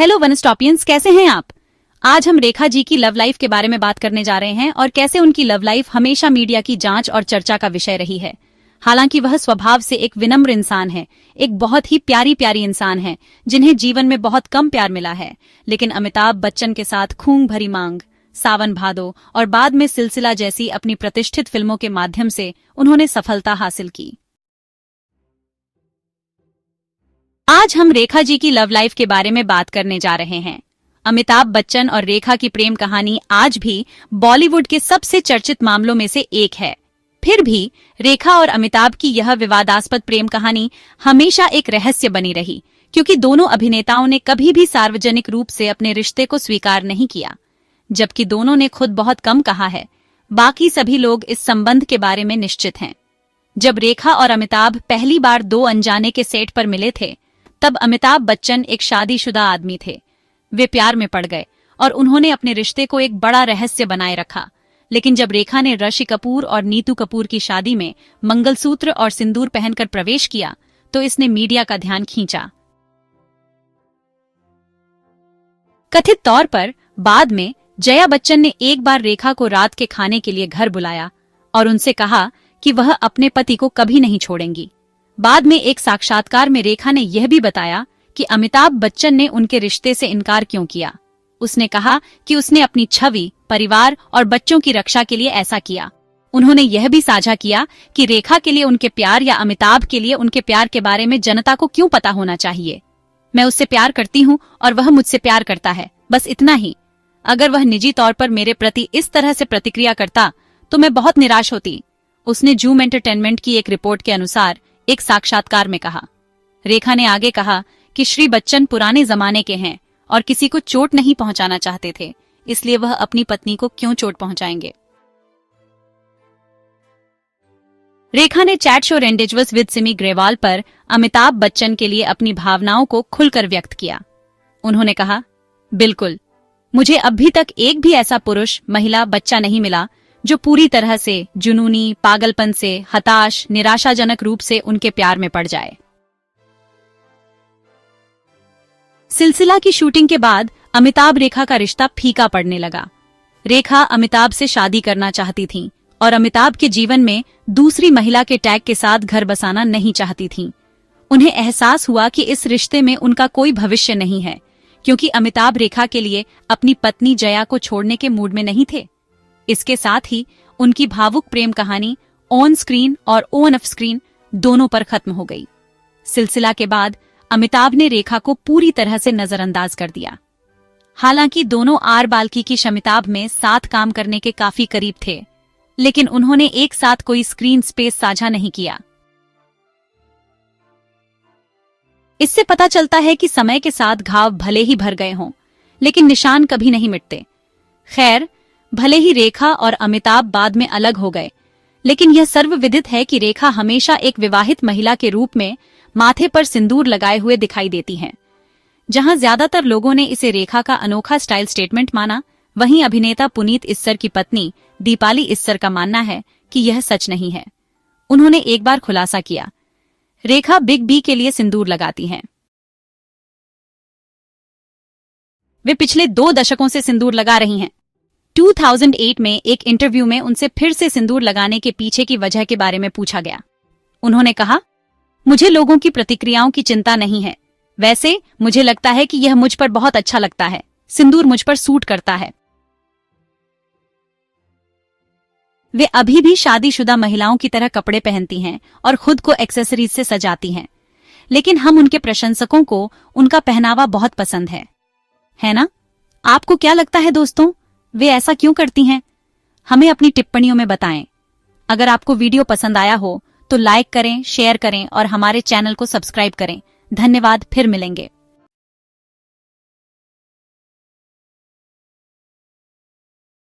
Hello one स्टॉपियंस, कैसे हैं आप। आज हम रेखा जी की लव लाइफ के बारे में बात करने जा रहे हैं और कैसे उनकी लव लाइफ हमेशा मीडिया की जांच और चर्चा का विषय रही है। हालांकि वह स्वभाव से एक विनम्र इंसान है, एक बहुत ही प्यारी प्यारी इंसान है जिन्हें जीवन में बहुत कम प्यार मिला है, लेकिन अमिताभ बच्चन के साथ खून भरी मांग, सावन भादो और बाद में सिलसिला जैसी अपनी प्रतिष्ठित फिल्मों के माध्यम से उन्होंने सफलता हासिल की। आज हम रेखा जी की लव लाइफ के बारे में बात करने जा रहे हैं। अमिताभ बच्चन और रेखा की प्रेम कहानी आज भी बॉलीवुड के सबसे चर्चित मामलों में से एक है। फिर भी रेखा और अमिताभ की यह विवादास्पद प्रेम कहानी हमेशा एक रहस्य बनी रही, क्योंकि दोनों अभिनेताओं ने कभी भी सार्वजनिक रूप से अपने रिश्ते को स्वीकार नहीं किया। जबकि दोनों ने खुद बहुत कम कहा है, बाकी सभी लोग इस संबंध के बारे में निश्चित हैं। जब रेखा और अमिताभ पहली बार दो अनजाने के सेट पर मिले थे, तब अमिताभ बच्चन एक शादीशुदा आदमी थे। वे प्यार में पड़ गए और उन्होंने अपने रिश्ते को एक बड़ा रहस्य बनाए रखा। लेकिन जब रेखा ने ऋषि कपूर और नीतू कपूर की शादी में मंगलसूत्र और सिंदूर पहनकर प्रवेश किया, तो इसने मीडिया का ध्यान खींचा। कथित तौर पर बाद में जया बच्चन ने एक बार रेखा को रात के खाने के लिए घर बुलाया और उनसे कहा कि वह अपने पति को कभी नहीं छोड़ेंगी। बाद में एक साक्षात्कार में रेखा ने यह भी बताया कि अमिताभ बच्चन ने उनके रिश्ते से इनकार क्यों किया। उसने कहा कि उसने अपनी छवि, परिवार और बच्चों की रक्षा के लिए ऐसा किया। उन्होंने यह भी साझा किया कि रेखा के लिए उनके प्यार या अमिताभ के लिए उनके प्यार के बारे में जनता को क्यों पता होना चाहिए। मैं उससे प्यार करती हूँ और वह मुझसे प्यार करता है, बस इतना ही। अगर वह निजी तौर पर मेरे प्रति इस तरह से प्रतिक्रिया करता तो मैं बहुत निराश होती, उसने जूम एंटरटेनमेंट की एक रिपोर्ट के अनुसार एक साक्षात्कार में कहा। रेखा ने आगे कहा कि श्री बच्चन पुराने जमाने के हैं और किसी को चोट नहीं पहुंचाना चाहते थे, इसलिए वह अपनी पत्नी को क्यों चोट पहुंचाएंगे। रेखा ने chat show Rendezvous with Simi Grewal पर अमिताभ बच्चन के लिए अपनी भावनाओं को खुलकर व्यक्त किया। उन्होंने कहा, बिल्कुल, मुझे अभी तक एक भी ऐसा पुरुष, महिला, बच्चा नहीं मिला जो पूरी तरह से जुनूनी, पागलपन से, हताश, निराशाजनक रूप से उनके प्यार में पड़ जाए। सिलसिला की शूटिंग के बाद अमिताभ रेखा का रिश्ता फीका पड़ने लगा। रेखा अमिताभ से शादी करना चाहती थीं और अमिताभ के जीवन में दूसरी महिला के टैग के साथ घर बसाना नहीं चाहती थीं। उन्हें एहसास हुआ कि इस रिश्ते में उनका कोई भविष्य नहीं है, क्योंकि अमिताभ रेखा के लिए अपनी पत्नी जया को छोड़ने के मूड में नहीं थे। इसके साथ ही उनकी भावुक प्रेम कहानी ऑन स्क्रीन और ऑन ऑफ स्क्रीन दोनों पर खत्म हो गई। सिलसिला के बाद अमिताभ ने रेखा को पूरी तरह से नजरअंदाज कर दिया। हालांकि दोनों आर बाल्की की शमिताभ में साथ काम करने के काफी करीब थे, लेकिन उन्होंने एक साथ कोई स्क्रीन स्पेस साझा नहीं किया। इससे पता चलता है कि समय के साथ घाव भले ही भर गए हों, लेकिन निशान कभी नहीं मिटते। खैर, भले ही रेखा और अमिताभ बाद में अलग हो गए, लेकिन यह सर्वविदित है कि रेखा हमेशा एक विवाहित महिला के रूप में माथे पर सिंदूर लगाए हुए दिखाई देती हैं। जहां ज्यादातर लोगों ने इसे रेखा का अनोखा स्टाइल स्टेटमेंट माना, वहीं अभिनेता पुनीत इस्सर की पत्नी दीपाली इस्सर का मानना है कि यह सच नहीं है। उन्होंने एक बार खुलासा किया, रेखा बिग बी के लिए सिंदूर लगाती हैं। वे पिछले 2 दशकों से सिंदूर लगा रही हैं। 2008 में एक इंटरव्यू में उनसे फिर से सिंदूर लगाने के पीछे की वजह के बारे में पूछा गया। उन्होंने कहा, मुझे लोगों की प्रतिक्रियाओं की चिंता नहीं है। वैसे मुझे लगता है कि यह मुझ पर बहुत अच्छा लगता है। सिंदूर मुझ पर सूट करता है। वे अभी भी शादीशुदा महिलाओं की तरह कपड़े पहनती हैं और खुद को एक्सेसरीज से सजाती हैं, लेकिन हम उनके प्रशंसकों को उनका पहनावा बहुत पसंद है ना? आपको क्या लगता है दोस्तों, वे ऐसा क्यों करती हैं? हमें अपनी टिप्पणियों में बताएं। अगर आपको वीडियो पसंद आया हो तो लाइक करें, शेयर करें और हमारे चैनल को सब्सक्राइब करें। धन्यवाद, फिर मिलेंगे।